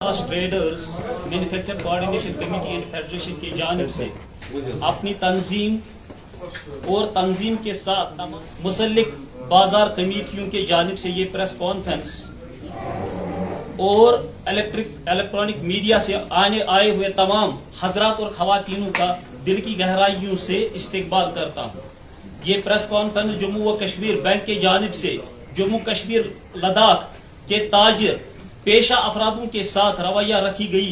Traders manufacture coordination committee and federation की जानिब से अपनी तंजीम और तंजीम के साथ मुसल्लिक बाजार कमेटियों के जानिब से ये प्रेस कॉन्फ्रेंस और इलेक्ट्रॉनिक मीडिया से आए हुए तमाम हजरात और खवातीनों का दिल की गहराइयों से इस्तकबाल करता हूँ। ये प्रेस कॉन्फ्रेंस जम्मू व कश्मीर बैंक के जानिब से जम्मू कश्मीर लद्दाख के ताजिर पेशा अफरादों के साथ रवैया रखी गई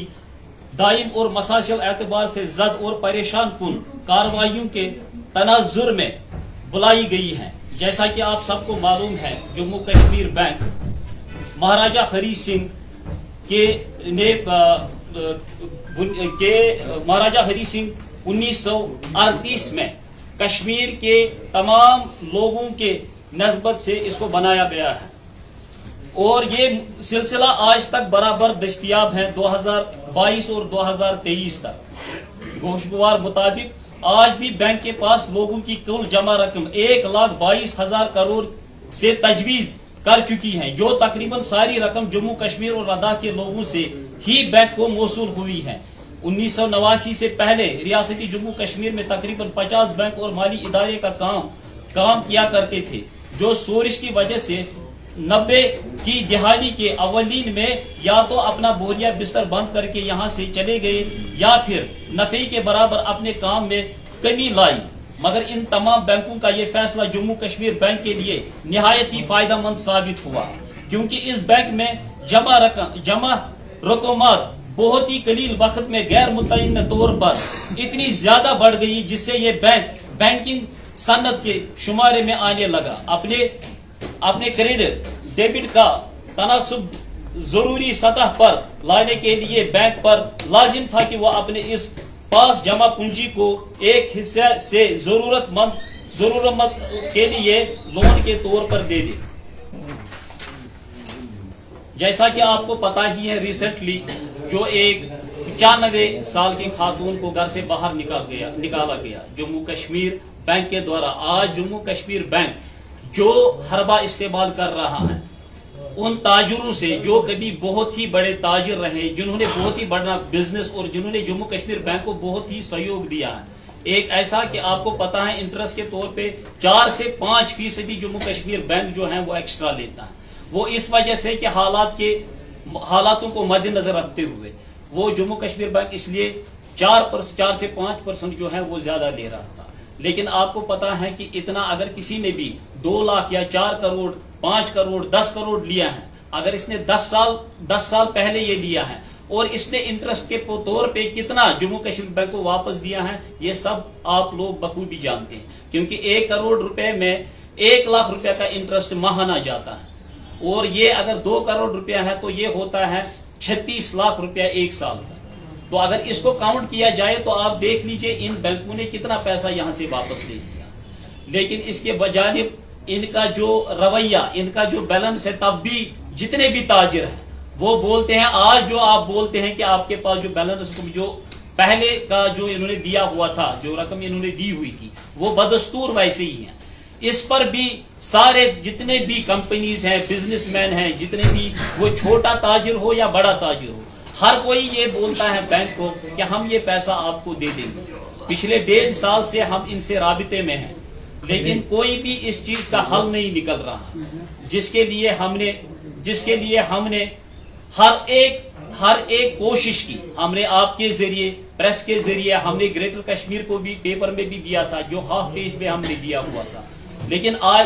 दाइम और मसासिल एतबार से जद और परेशान कुन कार्रवाइयों के तनाजुर में बुलाई गई है। जैसा कि आप सबको मालूम है, जम्मू कश्मीर बैंक महाराजा हरी सिंह महाराजा हरी सिंह 1938 में कश्मीर के तमाम लोगों के नस्बत से इसको बनाया गया है और ये सिलसिला आज तक बराबर दस्तयाब है 2022 और 2023 तक। गोशगवार मुताबिक आज भी बैंक के पास लोगों की कुल जमा रकम 1,22,000 करोड़ से तजवीज कर चुकी है, जो तकरीबन सारी रकम जम्मू कश्मीर और लद्दाख के लोगों से ही बैंक को मौसूल हुई है। 1989 से पहले रियासती जम्मू कश्मीर में तकरीबन 50 बैंक और माली इदारे का काम किया करते थे, जो शोरिश की वजह से 90 की दिहाली के अवलीन में या तो अपना बोरिया बिस्तर बंद करके यहाँ से चले गए या फिर नफे के बराबर अपने काम में कमी लाई। मगर इन तमाम बैंकों का ये फैसला जम्मू कश्मीर बैंक के लिए निहायत ही फायदेमंद साबित हुआ, क्योंकि इस बैंक में जमा रकमात बहुत ही कलील वक्त में गैर मुतय्यन तौर पर इतनी ज्यादा बढ़ गई, जिससे ये बैंक बैंकिंग सनत के शुमारे में आने लगा। अपने क्रेडिट डेबिट का तनासुब जरूरी सतह पर लाने के लिए बैंक पर लाजिम था कि वह अपने इस पास जमा पूंजी को एक हिस्से से जरूरतमंद के लिए लोन के तौर पर दे दे। जैसा कि आपको पता ही है, रिसेंटली जो एक 95 साल की खातून को घर से बाहर निकाला गया जम्मू कश्मीर बैंक के द्वारा। आज जम्मू कश्मीर बैंक जो हरबा इस्तेमाल कर रहा है, उन ताजुरों से जो कभी बहुत ही बड़े ताजिर रहे, जिन्होंने बहुत ही बड़ा बिजनेस और जिन्होंने जम्मू कश्मीर बैंक को बहुत ही सहयोग दिया है। एक ऐसा कि आपको पता है, इंटरेस्ट के तौर पे 4 से 5% जम्मू कश्मीर बैंक जो है वो एक्स्ट्रा लेता है। वो इस वजह से कि हालातों को मद्देनजर रखते हुए वो जम्मू कश्मीर बैंक इसलिए 4 से 5% जो है वो ज्यादा ले रहा था। लेकिन आपको पता है कि इतना अगर किसी ने भी 2 लाख या 4 करोड़ 5 करोड़ 10 करोड़ लिया है, अगर इसने 10 साल पहले ये लिया है और इसने इंटरेस्ट के तौर पे कितना जम्मू कश्मीर बैंक को वापस दिया है, ये सब आप लोग बखूबी जानते हैं। क्योंकि 1 करोड़ रुपए में 1 लाख रुपए का इंटरेस्ट माहाना जाता है और ये अगर 2 करोड़ रुपया है तो ये होता है 36 लाख रुपया 1 साल का। तो अगर इसको काउंट किया जाए तो आप देख लीजिए इन बैंकों ने कितना पैसा यहां से वापस ले लिया। लेकिन इसके बजाय इनका जो रवैया, इनका जो बैलेंस है, तब भी जितने भी ताजिर हैं वो बोलते हैं, आज जो आप बोलते हैं कि आपके पास जो बैलेंस जो पहले का जो इन्होंने दिया हुआ था, जो रकम इन्होंने दी हुई थी, वो बदस्तूर वैसे ही है। इस पर भी सारे जितने भी कंपनीज हैं, बिजनेसमैन हैं, जितने भी, वो छोटा ताजिर हो या बड़ा ताजिर हो, हर कोई ये बोलता है बैंक को कि हम ये पैसा आपको दे देंगे। पिछले 1.5 साल से हम इनसे राबिते में हैं, लेकिन कोई भी इस चीज का हल नहीं निकल रहा, जिसके लिए हमने हर एक कोशिश की। हमने आपके जरिए, प्रेस के जरिए, हमने ग्रेटर कश्मीर को भी पेपर में भी दिया था, जो हाफ पेज में हमने दिया हुआ था। लेकिन आज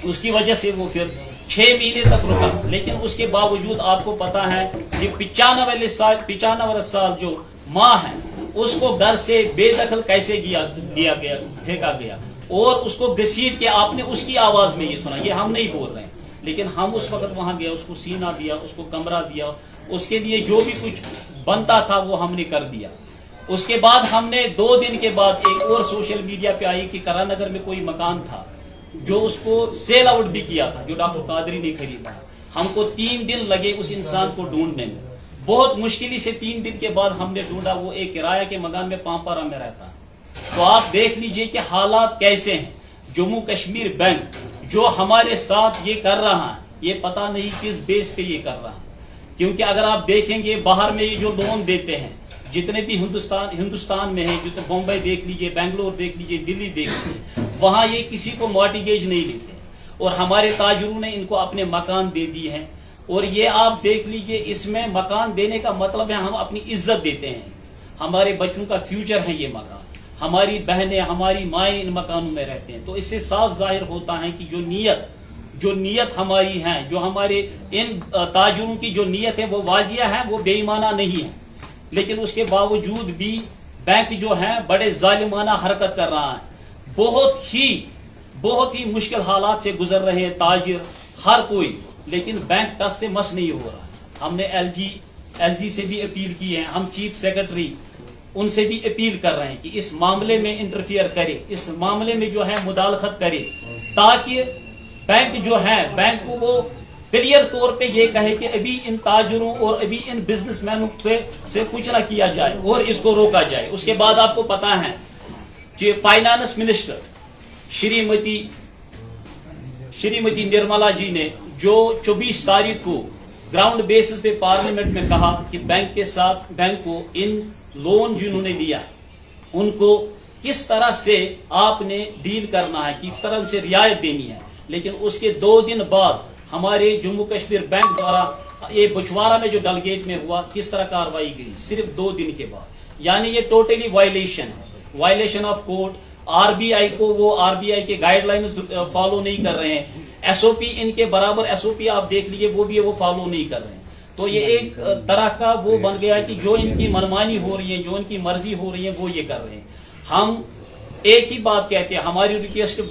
उसकी वजह से वो फिर 6 महीने तक रुका। लेकिन उसके बावजूद आपको पता है कि 95 साल जो माँ है, उसको घर से बेदखल कैसे फेंका गया और उसको घसीट के आपने उसकी आवाज में ये सुना। ये हम नहीं बोल रहे हैं, लेकिन हम उस वक्त वहां गए, उसको सीना दिया, उसको कमरा दिया, उसके लिए जो भी कुछ बनता था वो हमने कर दिया। उसके बाद हमने 2 दिन के बाद एक और सोशल मीडिया पे आई कि करानगर में कोई मकान था जो उसको सेल आउट भी किया था, जो डॉक्टर कादरी ने खरीदा। हमको 3 दिन लगे उस इंसान को ढूंढने में। बहुत मुश्किल से 3 दिन के बाद हमने ढूंढा। वो एक किराया के मकान में पांपारा में रहता है। तो आप देख लीजिए कि हालात कैसे हैं। जम्मू कश्मीर बैंक जो हमारे साथ ये कर रहा है, ये पता नहीं किस बेस पे ये कर रहा है। क्योंकि अगर आप देखेंगे बाहर में ये जो लोन देते हैं, जितने भी हिंदुस्तान में है, जितने बम्बई देख लीजिए, बेंगलोर देख लीजिए, दिल्ली देख लीजिए, वहाँ ये किसी को मॉर्टिगेज नहीं देते, और हमारे ताजरों ने इनको अपने मकान दे दिए हैं। और ये आप देख लीजिए, इसमें मकान देने का मतलब है हम अपनी इज्जत देते हैं, हमारे बच्चों का फ्यूचर है ये मकान, हमारी बहनें हमारी माएँ इन मकानों में रहते हैं। तो इससे साफ जाहिर होता है कि जो नीयत हमारी है, जो हमारे इन ताजरों की जो नीयत है वो वाजिया है, वो बेईमाना नहीं है। लेकिन उसके बावजूद भी बैंक जो है बड़े जालिमाना हरकत कर रहा है। बहुत ही मुश्किल हालात से गुजर रहे हैं ताजिर, हर कोई, लेकिन बैंक टच से मस नहीं हो रहा। हमने एलजी से भी अपील की है, हम चीफ सेक्रेटरी उनसे भी अपील कर रहे हैं कि इस मामले में इंटरफियर करे, इस मामले में जो है मुदालखत करे, ताकि बैंक जो है, बैंक को वो क्लियर तौर पे ये कहे कि अभी इन ताजरों और अभी इन बिजनेसमैनों से कुछ ना किया जाए और इसको रोका जाए। उसके बाद आपको पता है कि फाइनेंस मिनिस्टर श्रीमती निर्मला जी ने जो 24 तारीख को ग्राउंड बेसिस पे पार्लियामेंट में कहा कि बैंक को इन लोन जिन्होंने लिया उनको किस तरह से आपने डील करना है, किस तरह उसे रियायत देनी है। लेकिन उसके 2 दिन बाद हमारे जम्मू कश्मीर बैंक द्वारा ये बछवाड़ा में जो डलगेट में हुआ, किस तरह कार्रवाई की सिर्फ 2 दिन के बाद। यानी ये totally violation of court. RBI को वो आरबीआई के गाइडलाइंस फॉलो नहीं कर रहे हैं, एसओपी इनके बराबर एसओपी आप देख लीजिए वो फॉलो नहीं कर रहे हैं। तो ये एक तरह का वो बन गया कि जो इनकी मनमानी हो रही है, जो इनकी मर्जी हो रही है, वो ये कर रहे हैं। हम एक ही बात कहते हैं, हमारी रिक्वेस्ट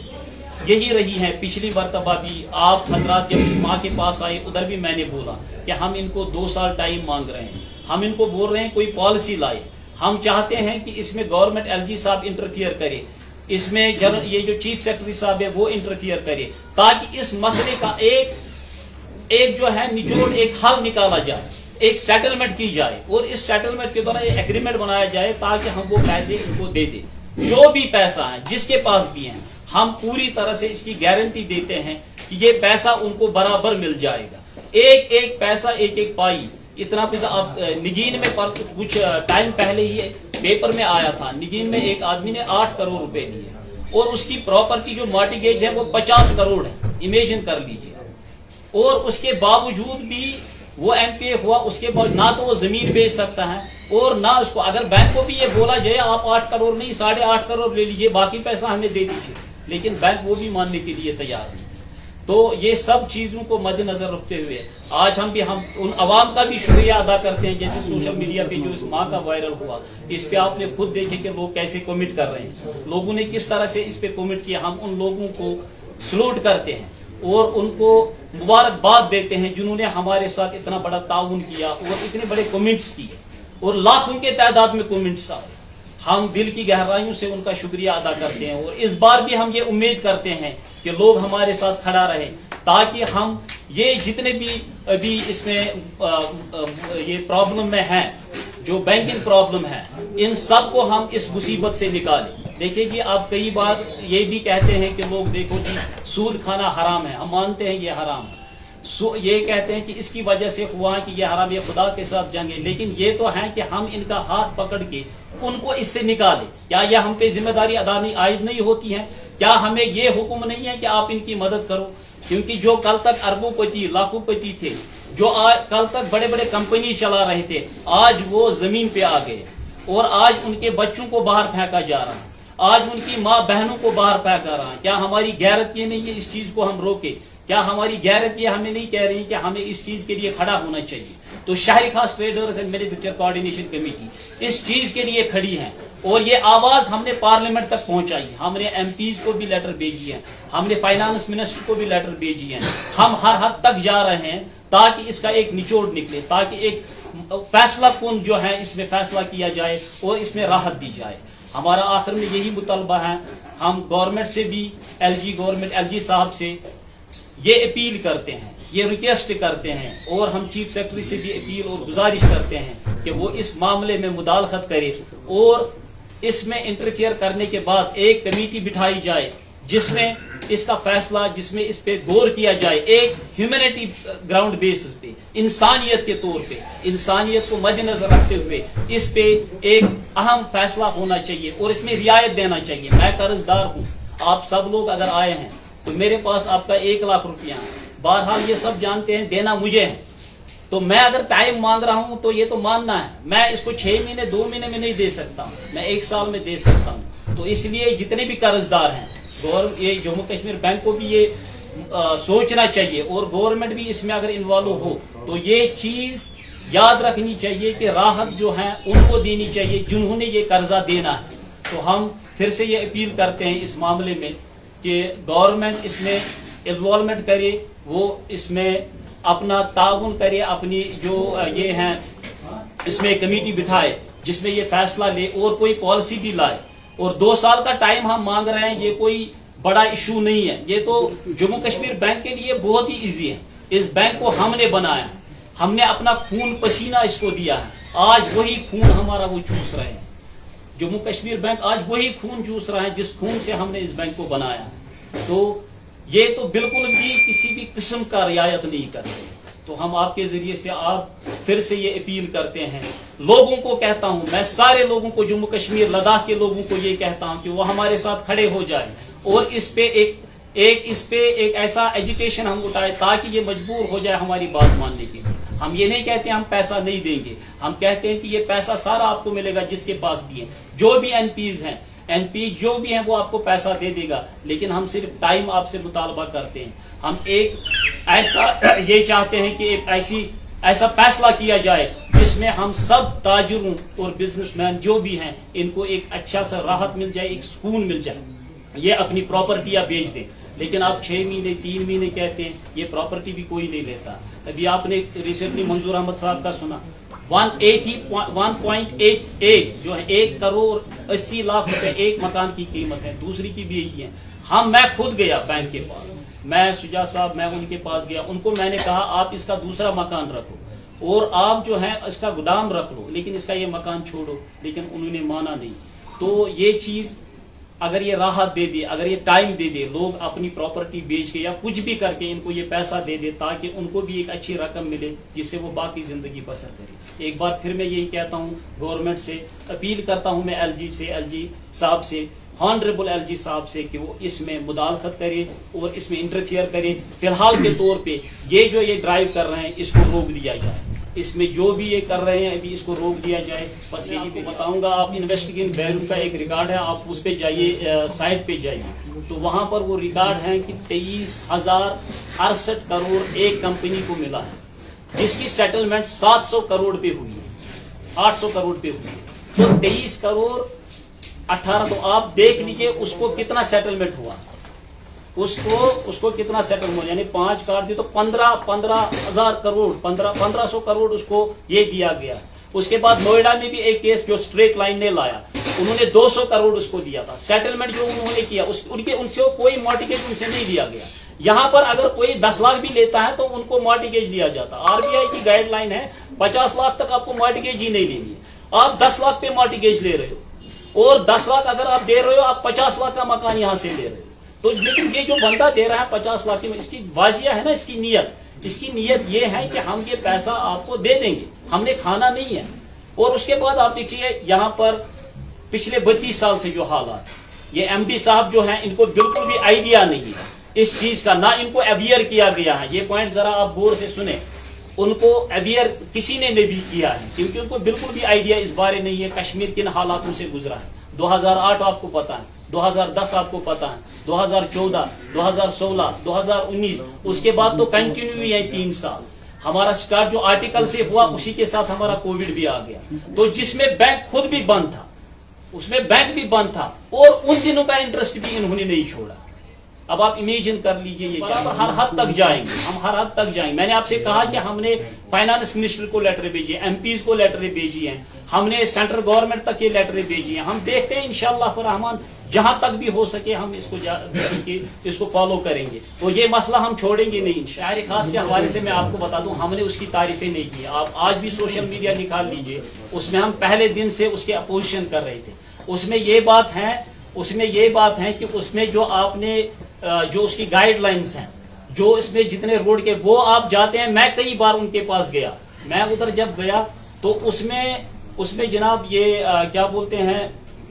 यही रही है, पिछली मरतबा भी आप हजरात जब इस माँ के पास आए उधर भी मैंने बोला कि हम इनको 2 साल टाइम मांग रहे हैं, हम इनको बोल रहे हैं कोई पॉलिसी लाए। हम चाहते हैं कि इसमें गवर्नमेंट एलजी साहब इंटरफियर करे, इसमें ये जो चीफ सेक्रेटरी साहब है वो इंटरफियर करे, ताकि इस मसले का एक जो है निचोड़, एक हल निकाला जाए, एक सेटलमेंट की जाए, और इस सेटलमेंट के द्वारा एक एग्रीमेंट बनाया जाए ताकि हम वो पैसे इनको दे दें। जो भी पैसा है जिसके पास भी है, हम पूरी तरह से इसकी गारंटी देते हैं कि ये पैसा उनको बराबर मिल जाएगा। एक पैसा, एक पाई, इतना पैसा। अब निगीन में कुछ टाइम पहले ही पेपर में आया था, निगीन में एक आदमी ने 8 करोड़ रुपए लिए और उसकी प्रॉपर्टी जो मॉर्टिगेज है वो 50 करोड़ है, इमेजिन कर लीजिए। और उसके बावजूद भी वो एमपीए हुआ, उसके बाद ना तो वो जमीन बेच सकता है और ना उसको, अगर बैंक को भी ये बोला जाए आप 8 करोड़ नहीं 8.5 करोड़ ले लीजिए, बाकी पैसा हमें दे दीजिए, लेकिन बैंक वो भी मानने के लिए तैयार है। तो ये सब चीजों को मद्देनजर रखते हुए आज हम उन अवाम का भी शुक्रिया अदा करते हैं, जैसे सोशल मीडिया पे जो इस माँ का वायरल हुआ, इस पे आपने खुद देखे कि लोग कैसे कमेंट कर रहे हैं, लोगों ने किस तरह से इस पे कमेंट किया। हम उन लोगों को सलूट करते हैं और उनको मुबारकबाद देते हैं जिन्होंने हमारे साथ इतना बड़ा ताउन किया और इतने बड़े कमेंट्स किए और लाखों के तादाद में कमेंट्स आए। हम दिल की गहराइयों से उनका शुक्रिया अदा करते हैं और इस बार भी हम ये उम्मीद करते हैं कि लोग हमारे साथ खड़ा रहे, ताकि हम ये जितने भी अभी इसमें ये प्रॉब्लम में हैं, जो बैंकिंग प्रॉब्लम है, इन सब को हम इस मुसीबत से निकालें। देखिए जी, आप कई बार ये भी कहते हैं कि लोग देखो जी सूद खाना हराम है, हम मानते हैं ये हराम है, ये कहते हैं कि इसकी वजह से हुआ कि ये हराम, ये खुदा के साथ जंग है, लेकिन ये तो है कि हम इनका हाथ पकड़ के उनको इससे निकालें। क्या यह हम पे जिम्मेदारी अदा नहीं आयद नहीं होती है? क्या हमें ये हुक्म नहीं है कि आप इनकी मदद करो? क्योंकि जो कल तक अरबोंपति लाखोंपति थे, जो कल तक बड़े बड़े कंपनी चला रहे थे, आज वो जमीन पे आ गए और आज उनके बच्चों को बाहर फेंका जा रहा है, आज उनकी माँ बहनों को बाहर फेंका रहा है। क्या हमारी गैरत ये नहीं है इस चीज को हम रोके? क्या हमारी गैरत ये हमें नहीं कह रही कि हमें इस चीज के लिए खड़ा होना चाहिए? तो शहरी खास traders and manufacture coordination committee इस चीज के लिए खड़ी है और ये आवाज हमने पार्लियामेंट तक पहुंचाई। हमने एमपीज को भी लेटर भेजी है, हमने फाइनेंस मिनिस्टर को भी लेटर भेजी है। हम हर हद तक जा रहे हैं ताकि इसका एक निचोड़ निकले, ताकि एक फैसला कौन जो है इसमें फैसला किया जाए और इसमें राहत दी जाए। हमारा आखिर में यही मुतालबा है। हम गवर्नमेंट से भी एलजी साहब से ये अपील करते हैं, ये रिक्वेस्ट करते हैं और हम चीफ सेक्रेटरी से भी अपील और गुजारिश करते हैं कि वो इस मामले में मुदालखत करे और इसमें इंटरफियर करने के बाद एक कमेटी बिठाई जाए जिसमें اس کا فیصلہ جس میں اس پہ غور کیا جائے ایک ہیومینٹی گراؤنڈ بیسس پہ، انسانیت کے طور پہ، انسانیت کو مد نظر رکھتے ہوئے اس پہ ایک اہم فیصلہ ہونا چاہیے اور اس میں رعایت دینا چاہیے. میں قرض دار ہوں، آپ سب لوگ اگر آئے ہیں تو میرے پاس آپ کا 1 لاکھ روپیہ ہے، بہرحال یہ سب جانتے ہیں دینا مجھے ہے، تو میں اگر ٹائم مانگ رہا ہوں تو یہ تو ماننا ہے. میں اس کو 6 مہینے 2 مہینے میں نہیں دے سکتا ہوں، میں 1 سال میں دے سکتا ہوں. تو اس لیے جتنے بھی قرض دار ہیں یہ جموں کشمیر بینک کو بھی یہ سوچنا چاہیے اور گورنمنٹ بھی اس میں اگر انوالو ہو تو یہ چیز یاد رکھنی چاہیے کہ راحت جو ہے ان کو دینی چاہیے جنہوں نے یہ قرضہ دینا ہے. تو ہم پھر سے یہ اپیل کرتے ہیں اس معاملے میں کہ گورنمنٹ اس میں انوالومنٹ کرے، وہ اس میں اپنا تعاون کرے، اپنی جو یہ ہیں اس میں کمیٹی بٹھائے جس میں یہ فیصلہ لے اور کوئی پالیسی بھی لائے. اور 2 سال کا ٹائم ہم مانگ رہے ہیں، یہ کوئی بڑا ایشو نہیں ہے، یہ تو جموں کشمیر بینک کے لیے بہت ہی ایزی ہے. اس بینک کو ہم نے بنایا، ہم نے اپنا خون پسینہ اس کو دیا ہے، آج وہی خون ہمارا وہ چوس رہے ہیں. جموں کشمیر بینک آج وہی خون چوس رہا ہے جس خون سے ہم نے اس بینک کو بنایا. تو یہ تو بالکل بھی کسی بھی قسم کا رعایت نہیں کرتے. تو ہم آپ کے ذریعے سے آپ پھر سے یہ اپیل کرتے ہیں، لوگوں کو کہتا ہوں، میں سارے لوگوں کو، جموں کشمیر لداخ کے لوگوں کو یہ کہتا ہوں کہ وہ ہمارے ساتھ کھڑے ہو جائیں اور اس پہ ایک ایسا ایجیٹیشن ہم اٹھائے تاکہ یہ مجبور ہو جائے ہماری بات ماننے کے لیے. ہم یہ نہیں کہتے ہم پیسہ نہیں دیں گے، ہم کہتے ہیں کہ یہ پیسہ سارا آپ کو ملے گا جس کے پاس بھی ہے، جو بھی NPs ہیں NP جو بھی ہیں وہ آپ کو پیسہ دے دے گا، لیکن ہم صرف ٹائم آپ سے مطالبہ کرتے ہیں. ہم ایک ایسا یہ چاہتے ہیں کہ ایک ایسا فیصلہ کیا جائے جس میں ہم سب تاجروں اور بزنس مین جو بھی ہیں ان کو ایک اچھا سا راحت مل جائے، ایک سکون مل جائے. یہ اپنی پراپرٹیاں بیچ دیں، لیکن آپ 6 مہینے 3 مہینے کہتے ہیں، یہ پراپرٹی بھی کوئی نہیں لیتا. ابھی آپ نے ریسنٹلی منظور احمد صاحب کا سنا، 1.88 جو ہے 1,80,00,000 روپے ایک مکان کی قیمت ہے، دوسری کی بھی یہی ہے. میں خود گیا بینک کے پاس، میں شجاع صاحب میں ان کے پاس گیا، ان کو میں نے کہا آپ اس کا دوسرا مکان رکھو اور آپ جو ہے اس کا گودام رکھ لو، لیکن اس کا یہ مکان چھوڑو، لیکن انہوں نے مانا نہیں. تو یہ چیز اگر یہ راحت دے دے، اگر یہ ٹائم دے دے، لوگ اپنی پراپرٹی بیچ کے یا کچھ بھی کر کے ان کو یہ پیسہ دے دے تاکہ ان کو بھی ایک اچھی رقم ملے جس سے وہ باقی زندگی بسر کرے. ایک بار پھر میں یہی کہتا ہوں، گورنمنٹ سے اپیل کرتا ہوں، میں ایل جی صاحب سے، ہانریبل LG صاحب سے کہ وہ اس میں مداخلت کرے اور اس میں انٹرفیئر کرے. فی الحال کے طور پہ یہ ڈرائیو کر رہے ہیں اس کو روک دیا جائے، اس میں جو بھی یہ کر رہے ہیں ابھی اس کو روک دیا جائے. بس یہی پہ بتاؤں گا، آپ انویسٹیگیشن بیورو کا ایک ریکارڈ ہے، آپ اس پہ جائیے، سائٹ پہ جائیے تو وہاں پر وہ ریکارڈ ہے کہ 23,068 کروڑ ایک کمپنی کو ملا ہے جس کی سیٹلمنٹ 700 کروڑ پہ ہوئی ہے، 800 کروڑ پہ ہوئی ہے. تو 23 کروڑ 18، تو آپ دیکھ لیجئے اس کو کتنا سیٹلمنٹ ہوا، اس کو کتنا سیٹل ہوا، یعنی 5 کاٹ دی تو 15,000 کروڑ 1500 کروڑ اس کو یہ دیا گیا. اس کے بعد نوئیڈا میں بھی ایک کیس جو اسٹریٹ لائن نے لایا، انہوں نے 200 کروڑ اس کو دیا تھا. سیٹلمنٹ جو انہوں نے کیا ان سے کوئی مارٹیگیج ان سے نہیں دیا گیا. یہاں پر اگر کوئی 10 لاکھ بھی لیتا ہے تو ان کو مارٹیگیج دیا جاتا. RBI کی گائیڈ لائن ہے 50 لاکھ تک آپ کو مارٹیگیج ہی نہیں لینی ہے. آپ 10 لاکھ پہ مارٹیگیج لے رہے ہو اور 10 لاکھ اگر آپ دے رہے ہو، آپ 50 لاکھ کا مکان یہاں سے لے رہے ہو. تو لیکن یہ جو بندہ دے رہا ہے 50 لاکھ میں، اس کی واضح ہے نا اس کی نیت یہ ہے کہ ہم یہ پیسہ آپ کو دے دیں گے، ہم نے کھانا نہیں ہے. اور اس کے بعد آپ دیکھیے یہاں پر پچھلے 32 سال سے جو حالات، یہ MD صاحب جو ہیں ان کو بالکل بھی آئیڈیا نہیں ہے اس چیز کا، نہ ان کو اویئر کیا گیا ہے. یہ پوائنٹ ذرا آپ غور سے سنیں، ان کو اویئر کسی نے بھی کیا ہے کیونکہ ان کو بالکل بھی آئیڈیا اس بارے نہیں ہے کشمیر کن حالاتوں سے گزرا ہے. 2008 آپ کو پتا ہے، 2010 آپ کو پتا ہے، 2014 2016 2019، اس کے بعد تو کنٹینیو ہوئی ہے 3 سال. ہمارا سٹارٹ جو آرٹیکل سے ہوا اسی کے ساتھ ہمارا کووڈ بھی آ گیا، تو جس میں بینک خود بھی بند تھا، اس میں بینک بھی بند تھا اور ان دنوں کا انٹرسٹ بھی انہوں نے نہیں چھوڑا. اب آپ امیجن کر لیجئے یہ ہر حد تک جائیں گے، ہم ہر حد تک جائیں گے. میں نے آپ سے کہا کہ ہم نے فائنانس منسٹر کو لیٹر بھیجی ہے، MPs کو لیٹر بھیجی ہیں، ہم نے سینٹرل گورنمنٹ تک یہ لیٹر بھیجی ہیں. ہم دیکھتے ہیں انشاءاللہ الرحمن جہاں تک بھی ہو سکے ہم اس کو فالو کریں گے. تو یہ مسئلہ ہم چھوڑیں گے نہیں. شاعر خاص کے حوالے سے میں آپ کو بتا دوں، ہم نے اس کی تعریفیں نہیں کی. آپ آج بھی سوشل میڈیا نکال لیجئے، اس میں ہم پہلے دن سے اس کے اپوزیشن کر رہے تھے. اس میں یہ بات ہے کہ اس میں جو آپ نے جو اس کی گائیڈ لائنز ہیں، جو اس میں جتنے روڈ کے وہ آپ جاتے ہیں. میں کئی بار ان کے پاس گیا. میں ادھر جب گیا تو اس میں جناب یہ کیا بولتے ہیں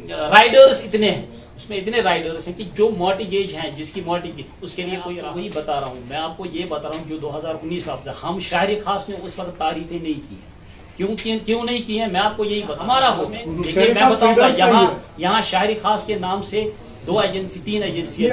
رائڈرز اتنے ہیں، اس میں اتنے رائڈرز ہیں کہ جو مارٹیگیج ہیں، جس کی مارٹیگیج اس کے لیے کوئی وہی بتا رہا ہوں. میں آپ کو یہ بتا رہا ہوں جو 2019 آپ ہم شہری خاص نے اس وقت تعریفیں نہیں کی ہیں. کیوں نہیں کی ہیں میں آپ کو یہی بتا. ہمارا ہو دیکھیے میں بتاؤں گا، یہاں شہری خاص کے نام سے 2 ایجنسی 3 ایجنسی